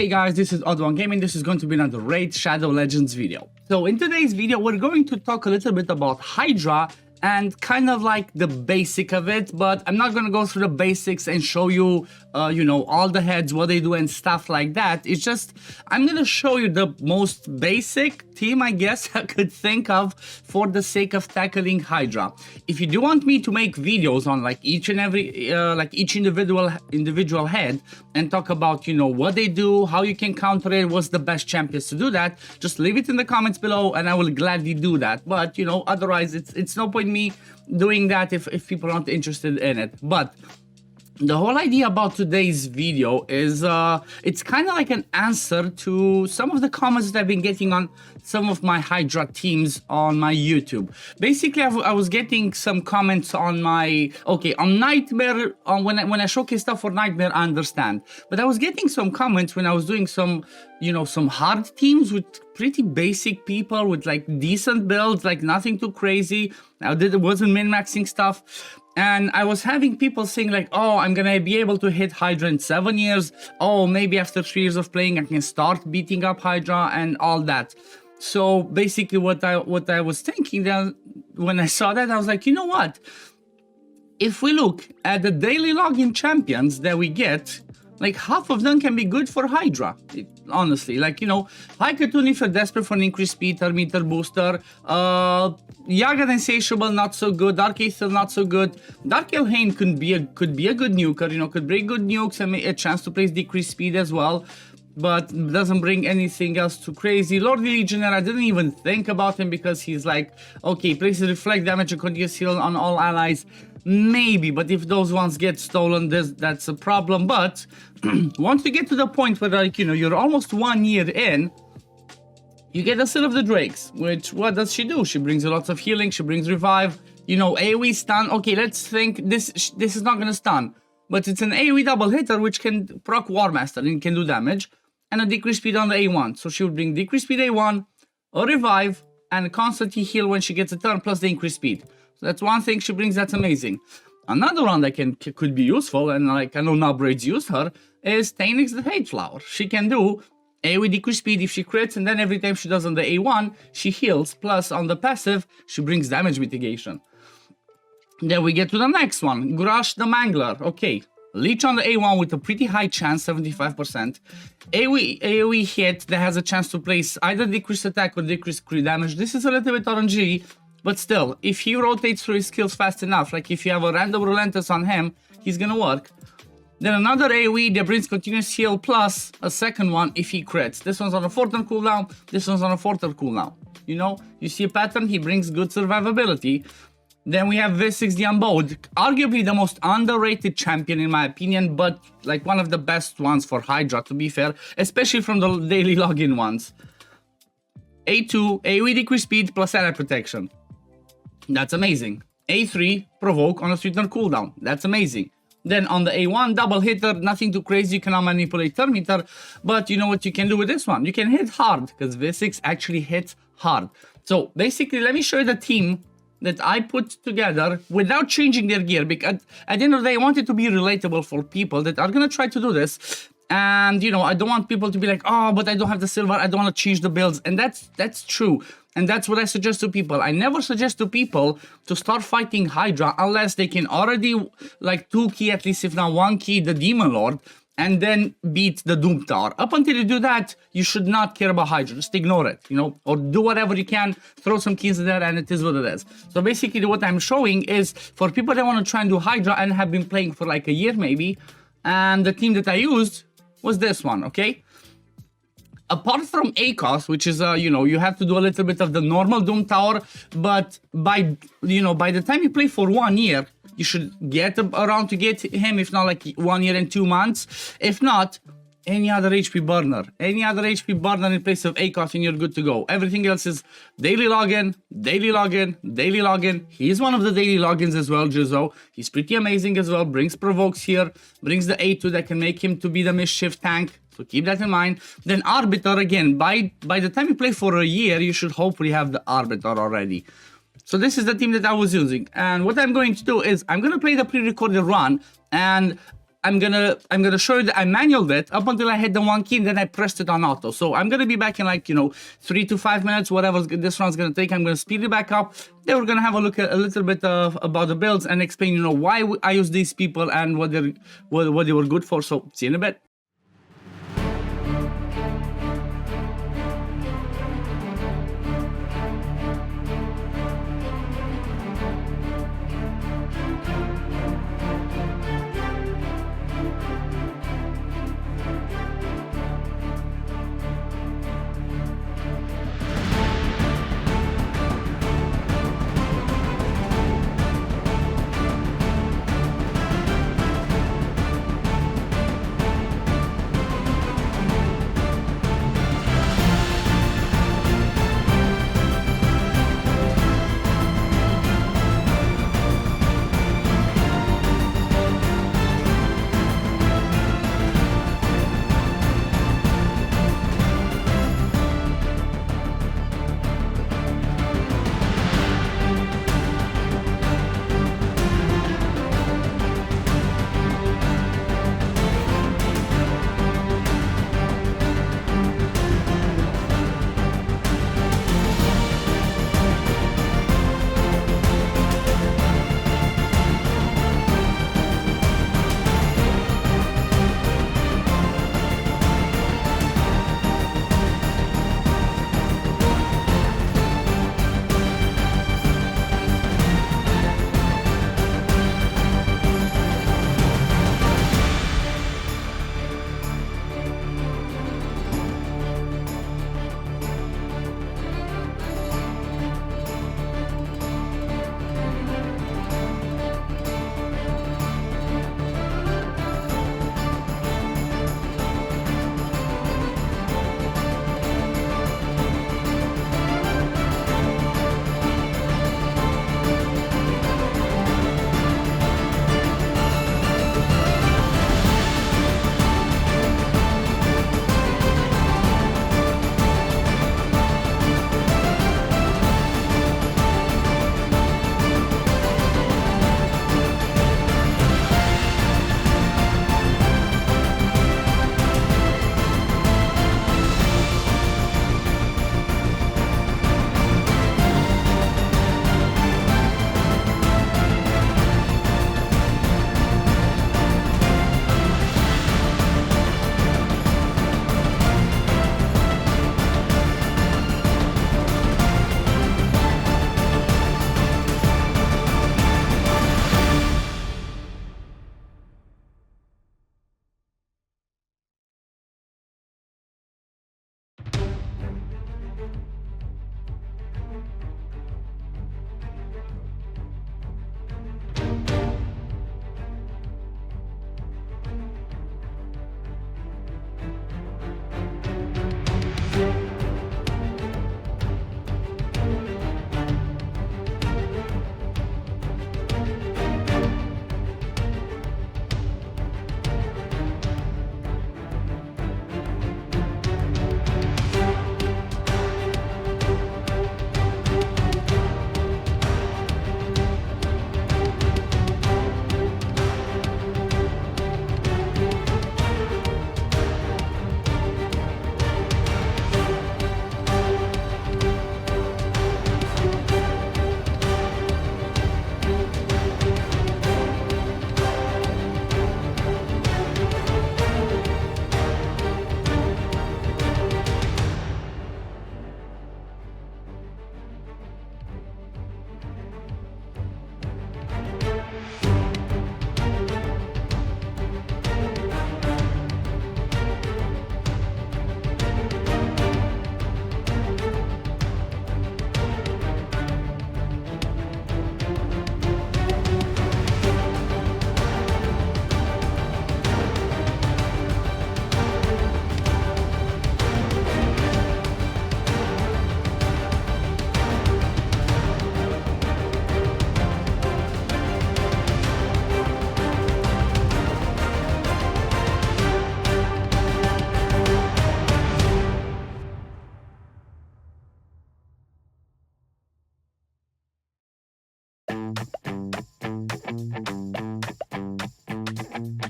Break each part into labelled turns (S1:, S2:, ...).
S1: Hey guys, this is OddOneGaming. This is going to be another Raid Shadow Legends video. So in today's video, we're going to talk a little bit about Hydra and kind of like the basic of it, but I'm not going to go through the basics and show you, all the heads, what they do and stuff like that. It's just, I'm going to show you the most basic team, I guess, I could think of for the sake of tackling Hydra. If you do want me to make videos on like each and every, each individual head and talk about, what they do, how you can counter it, what's the best champions to do that, just leave it in the comments below and I will gladly do that. But, otherwise it's no point me doing that if people aren't interested in it. But the whole idea about today's video is it's kind of like an answer to some of the comments that I've been getting on some of my Hydra teams on my YouTube. Basically, I was getting some comments on my on Nightmare, when I showcase stuff for Nightmare, I understand, but I was getting some comments when I was doing some some hard teams with pretty basic people with like decent builds, like nothing too crazy. I wasn't min-maxing stuff. And I was having people saying like, oh, I'm gonna be able to hit Hydra in 7 years. Oh, maybe after 3 years of playing, I can start beating up Hydra and all that. So basically what I was thinking then when I saw that, I was like, you know what? If we look at the daily login champions that we get, like half of them can be good for Hydra, honestly. Like, High Cartoon if you're desperate for an increased speed, meter booster. Yaga and Insatiable, not so good. Dark Aether, not so good. Dark Elhain could be a good nuker, could bring good nukes and a chance to place decreased speed as well. But doesn't bring anything else too crazy. Lord Legionnaire, I didn't even think about him because he's like, okay, places reflect damage and continuous heal on all allies. Maybe, but if those ones get stolen, that's a problem. But once you get to the point where, like, you're almost 1 year in, you get a set of the Drakes, which, what does she do? She brings lots of healing, she brings revive, AoE stun. Okay, let's think this is not gonna stun, but it's an AoE double hitter which can proc War Master and can do damage, and a decreased speed on the A1. So she would bring decreased speed A1, a revive, and constantly heal when she gets a turn, plus the increased speed. So that's one thing she brings, that's amazing. Another one that could be useful, and like I know Nubraids use her, is Tainix the Hate Flower. She can do AoE decreased speed if she crits, and then every time she does on the A1, she heals, plus on the passive, she brings damage mitigation. Then we get to the next one, Grush the Mangler. Okay, Leech on the A1 with a pretty high chance, 75%. AoE hit that has a chance to place either decreased attack or decreased crit damage. This is a little bit RNG, but still, if he rotates through his skills fast enough, like if you have a random Relentless on him, he's gonna work. Then another AoE that brings continuous heal plus a second one if he crits. This one's on a 4-turn cooldown, this one's on a 4-turn cooldown. You see a pattern, he brings good survivability. Then we have V6 the Unbowed, arguably the most underrated champion in my opinion, but like one of the best ones for Hydra, to be fair, especially from the daily login ones. A2, AoE decreased speed plus ally protection. That's amazing. A3, provoke on a 3-turn cooldown. That's amazing. Then on the A1, double hitter, nothing too crazy, you cannot manipulate turn meter, but you know what you can do with this one? You can hit hard, because V6 actually hits hard. So basically, let me show you the team that I put together without changing their gear, because at the end of the day, I want it to be relatable for people that are gonna try to do this. And I don't want people to be like, oh, but I don't have the silver, I don't want to change the builds. And that's true. And that's what I suggest to people. I never suggest to people to start fighting Hydra unless they can already, like 2 key at least, if not 1 key, the Demon Lord, and then beat the Doom Tower. Up until you do that, you should not care about Hydra. Just ignore it, or do whatever you can, throw some keys in there, and it is what it is. So basically what I'm showing is for people that want to try and do Hydra and have been playing for like a year maybe, and the team that I used was this one, okay? Apart from ACOS, which is, you have to do a little bit of the normal Doom Tower, but by the time you play for 1 year, you should get around to get him, if not like 1 year and 2 months. If not, any other HP burner. Any other HP burner in place of ACOS and you're good to go. Everything else is daily login, daily login, daily login. He is one of the daily logins as well, Jizzo. He's pretty amazing as well. Brings provokes here, brings the A2 that can make him to be the mischief tank. So keep that in mind. Then Arbiter, again, by the time you play for a year, you should hopefully have the Arbiter already. So this is the team that I was using. And what I'm going to do is I'm going to play the pre-recorded run. And I'm gonna show you that I manualed it up until I hit the 1 key, and then I pressed it on auto. So I'm gonna be back in like 3 to 5 minutes, whatever this one's gonna take. I'm gonna speed it back up. Then we're gonna have a look at a little bit about the builds and explain why I use these people and what they were good for. So see you in a bit.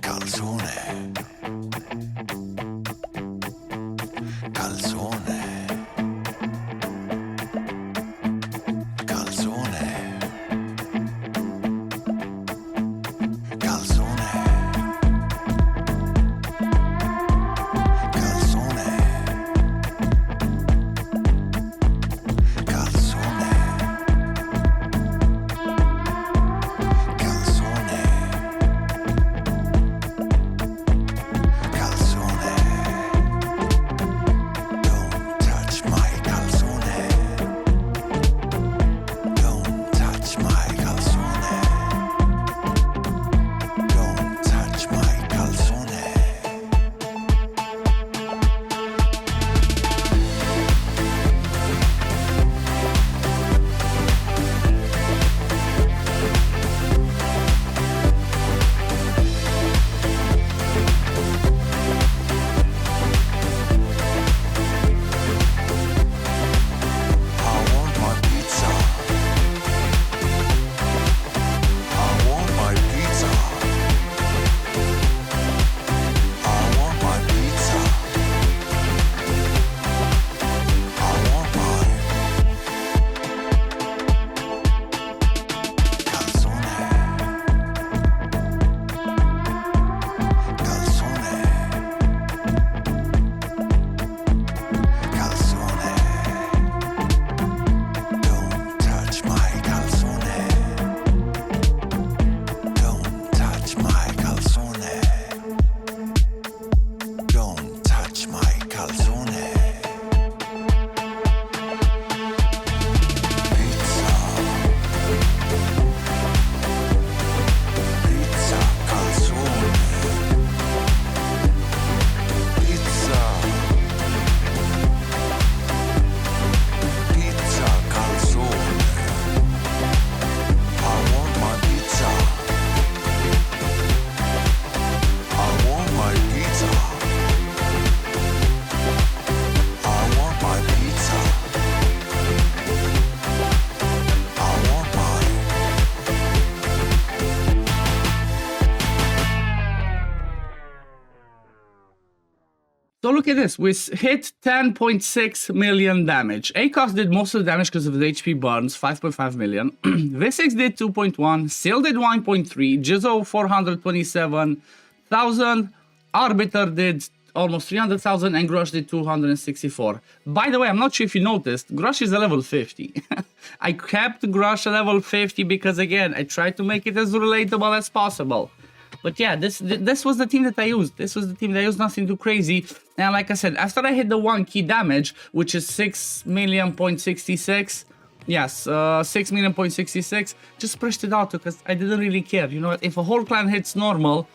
S2: Call us
S1: So look at this, we hit 10.6 million damage. ACOS did most of the damage because of the HP burns, 5.5 million. V6 did 2.1, Seal did 1.3, Jizzo 427,000, Arbiter did almost 300,000, and Grush did 264. By the way, I'm not sure if you noticed, Grush is a level 50. I kept Grush a level 50 because, again, I tried to make it as relatable as possible. But yeah, this was the team that I used. This was the team that I used, nothing too crazy. And like I said, after I hit the 1 key damage, which is 6,000,000.66, yes, 6,000,000.66, just pushed it out because I didn't really care. You know, if a whole clan hits normal,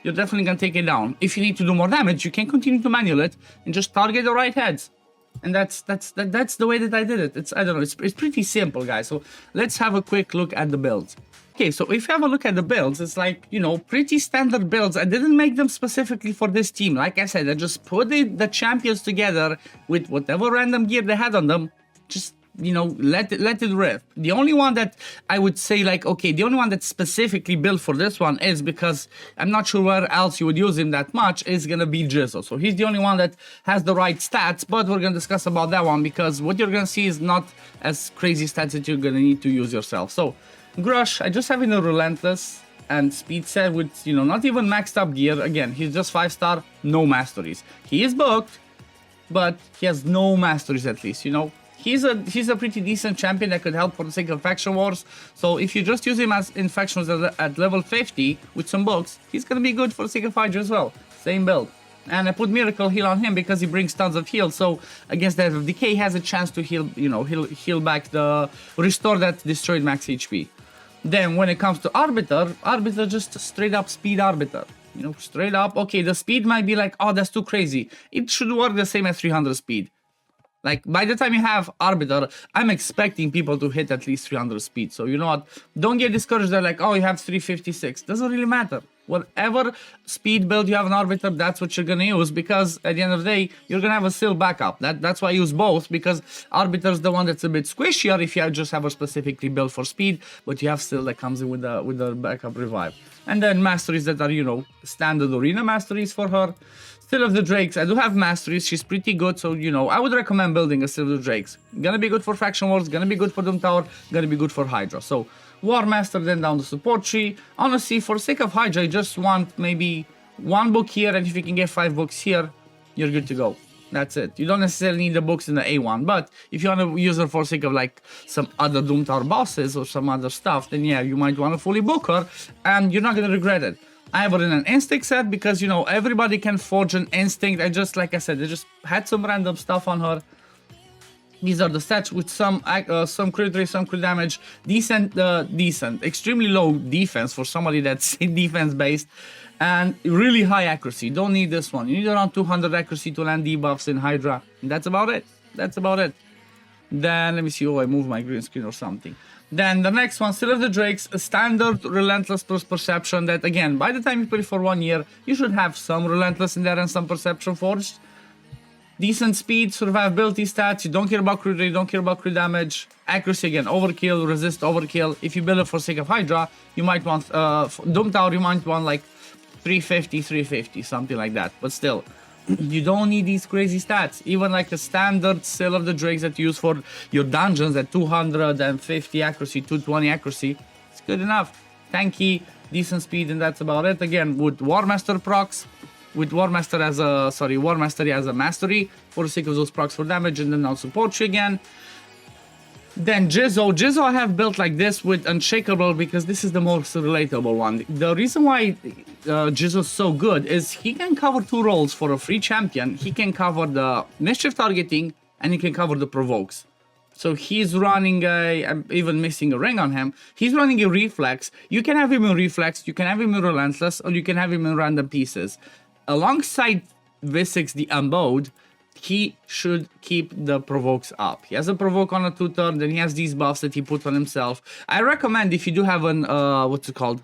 S1: you're definitely gonna take it down. If you need to do more damage, you can continue to manual it and just target the right heads. And that's the way that I did it. I don't know, it's pretty simple, guys. So let's have a quick look at the builds. Okay, so if you have a look at the builds, it's like, you know, pretty standard builds. I didn't make them specifically for this team. Like I said, I just put the champions together with whatever random gear they had on them. Just, you know, let it rip. The only one that I would say, like, okay, the only one that's specifically built for this one is because I'm not sure where else you would use him that much, is gonna be Jizzo. So he's the only one that has the right stats, but we're gonna discuss about that one because what you're gonna see is not as crazy stats that you're gonna need to use yourself. So Grush, I just have in a Relentless and Speed set with, you know, not even maxed up gear. Again, he's just 5-star, no masteries. He is booked, but he has no masteries at least, you know. He's a pretty decent champion that could help for the sake of faction wars. So if you just use him as in factions at level 50 with some books, he's gonna be good for the sake of Hydra as well. Same build. And I put Miracle Heal on him because he brings tons of heal. So against that of Decay, he has a chance to heal, you know, heal back restore that destroyed max HP. Then when it comes to Arbiter just straight up speed Arbiter. You know, straight up. Okay, the speed might be like, oh, that's too crazy. It should work the same as 300 speed. Like, by the time you have Arbiter, I'm expecting people to hit at least 300 speed. So, you know what? Don't get discouraged. They're like, oh, you have 356. Doesn't really matter. Whatever speed build you have an Arbiter, that's what you're gonna use, because at the end of the day, you're gonna have a Seal backup. That's why I use both, because Arbiter's the one that's a bit squishier if you just have a specifically built for speed, but you have Seal that comes in with the backup revive. And then masteries that are, you know, standard arena masteries for her. Still of the Drakes, I do have masteries, she's pretty good, so, you know, I would recommend building a Still of the Drakes. Gonna be good for Faction Wars, gonna be good for Doom Tower, gonna be good for Hydra. So, War Master, then down the support tree. Honestly, for sake of Hydra, I just want maybe 1 book here, and if you can get 5 books here, you're good to go. That's it. You don't necessarily need the books in the A1, but if you want to use her for sake of like some other Doom Tower bosses or some other stuff, then yeah, you might want to fully book her, and you're not gonna regret it. I have her in an instinct set because, you know, everybody can forge an instinct. Like I said, I just had some random stuff on her. These are the stats with some crit rate, some crit damage, decent, extremely low defense for somebody that's defense based, and really high accuracy. Don't need this one. You need around 200 accuracy to land debuffs in Hydra. And that's about it. That's about it. Then let me see. Oh, I moved my green screen or something. Then the next one, Still of the Drakes, a standard Relentless plus Perception that, again, by the time you play for 1 year, you should have some Relentless in there and some Perception forged. Decent speed, survivability stats, you don't care about crit rate, you don't care about crit damage. Accuracy, again, overkill, resist overkill. If you build it for sake of Hydra, you might want, Doom Tower, you might want like 350, something like that. But still, you don't need these crazy stats. Even like a standard Still of the Drakes that you use for your dungeons at 250 accuracy, 220 accuracy, it's good enough. Tanky, decent speed, and that's about it. Again, with War Master procs, with War Master as a mastery for the sake of those procs for damage, and then I'll support you again. Then Jizzo I have built like this with Unshakable because this is the most relatable one. The reason why Jizzo's so good is he can cover 2 roles for a free champion. He can cover the mischief targeting and he can cover the provokes. So he's running I'm even missing a ring on him. He's running a reflex. You can have him in reflex, you can have him in relentless, or you can have him in random pieces. Alongside V6 the Unbowed, he should keep the provokes up. He has a provoke on a 2-turn, then he has these buffs that he put on himself. I recommend if you do have an, what's it called?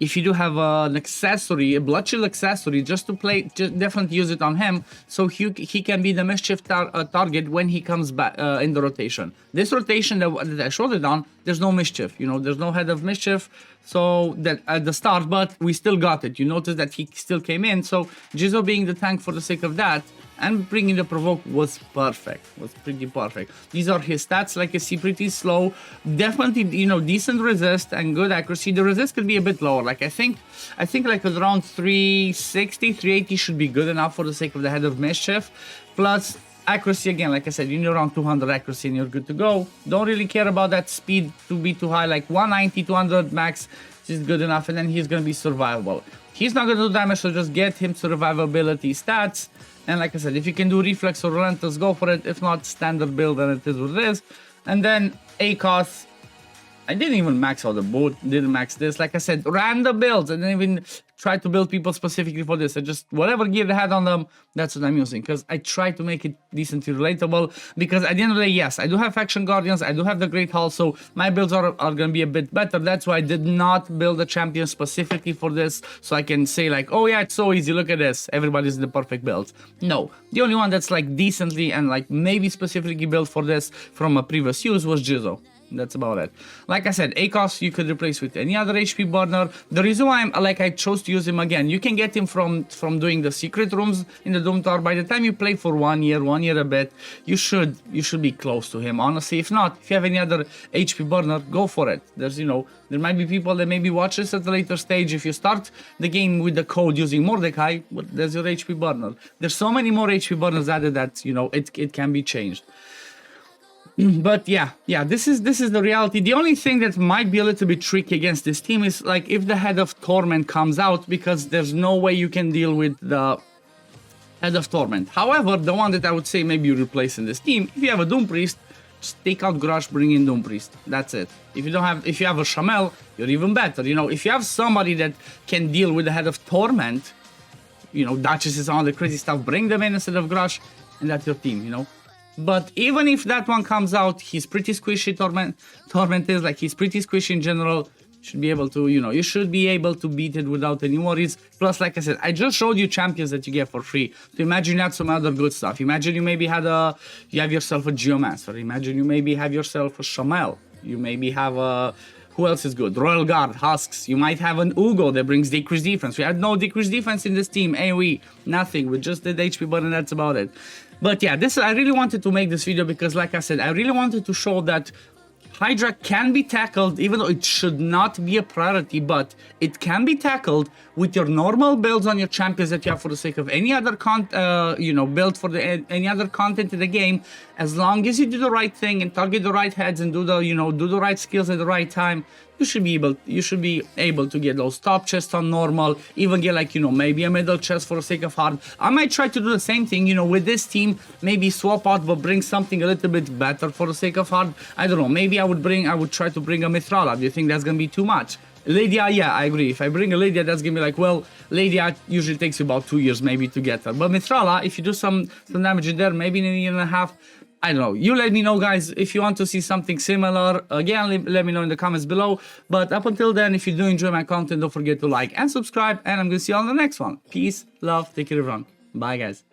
S1: if you do have an accessory, a blood shield accessory, just to play, just definitely use it on him, so he can be the mischief target when he comes back in the rotation. This rotation that I showed it on, there's no mischief, you know, there's no head of mischief, so that at the start, but we still got it. You notice that he still came in, so Jizzo being the tank for the sake of that, and bringing the provoke was perfect, was pretty perfect. These are his stats, like you see, pretty slow, definitely, you know, decent resist and good accuracy. The resist could be a bit lower, like I think like around 360, 380 should be good enough for the sake of the head of mischief. Plus accuracy, again, like I said, you need around 200 accuracy and you're good to go. Don't really care about that speed to be too high, like 190, 200 max is good enough, and then he's gonna be survivable. He's not gonna do damage, so just get him survivability stats. And like I said, if you can do reflex or relentless, go for it. If not, standard build, and it is what it is. And then ACOS, I didn't even max out the boot, didn't max this. Like I said, random builds. I didn't even try to build people specifically for this. I just, whatever gear they had on them, that's what I'm using. Because I try to make it decently relatable. Because at the end of the day, yes, I do have Faction Guardians, I do have the Great Hall, so my builds are going to be a bit better. That's why I did not build a champion specifically for this. So I can say like, oh yeah, it's so easy, look at this, everybody's the perfect build. No, the only one that's like decently and like maybe specifically built for this from a previous use was Jizzo. That's about it. Like I said, ACOS you could replace with any other HP burner. The reason why I chose to use him again, you can get him from doing the secret rooms in the Doom Tower. By the time you play for 1 year a bit, you should be close to him. Honestly, if not, if you have any other HP burner, go for it. There's, you know, there might be people that maybe watch this at a later stage. If you start the game with the code using Mordecai, there's your HP burner. There's so many more HP burners added that, you know, it can be changed. But yeah, this is the reality. The only thing that might be a little bit tricky against this team is like if the head of Torment comes out, because there's no way you can deal with the head of Torment. However, the one that I would say maybe you replace in this team, if you have a Doom Priest, just take out Grush, bring in Doom Priest. That's it. If you have a Shamel, you're even better. You know, if you have somebody that can deal with the head of Torment, you know, Duchesses and all the crazy stuff, bring them in instead of Grush, and that's your team, you know. But even if that one comes out, he's pretty squishy. Torment is like, he's pretty squishy in general. Should be able to, you know, you should be able to beat it without any worries. Plus, like I said, I just showed you champions that you get for free. So imagine you had some other good stuff. Imagine you maybe you have yourself a Geomancer. Imagine you maybe have yourself a Shamel. You maybe have a, who else is good? Royal Guard, Husks. You might have an Ugo that brings decreased defense. We had no decreased defense in this team. AoE, nothing. We just did HP button, that's about it. But yeah, I really wanted to make this video because, like I said, I really wanted to show that Hydra can be tackled, even though it should not be a priority, but it can be tackled with your normal builds on your champions that you have for the sake of any other build for any other content in the game. As long as you do the right thing and target the right heads and do the right skills at the right time, you should be able to get those top chests on normal, even get like, you know, maybe a middle chest for the sake of hard. I might try to do the same thing, you know, with this team, maybe swap out but bring something a little bit better for the sake of hard. I don't know, maybe I would try to bring a Mithrala. Do you think that's gonna be too much? Lydia, yeah, I agree. If I bring a Lydia, that's gonna be like, well, Lydia usually takes you about 2 years maybe to get her. But Mithrala, if you do some damage in there, maybe in a year and a half, I don't know. You let me know, guys, if you want to see something similar. Again, let me know in the comments below. But up until then, if you do enjoy my content, don't forget to like and subscribe. And I'm going to see you on the next one. Peace, love, take care, everyone. Bye, guys.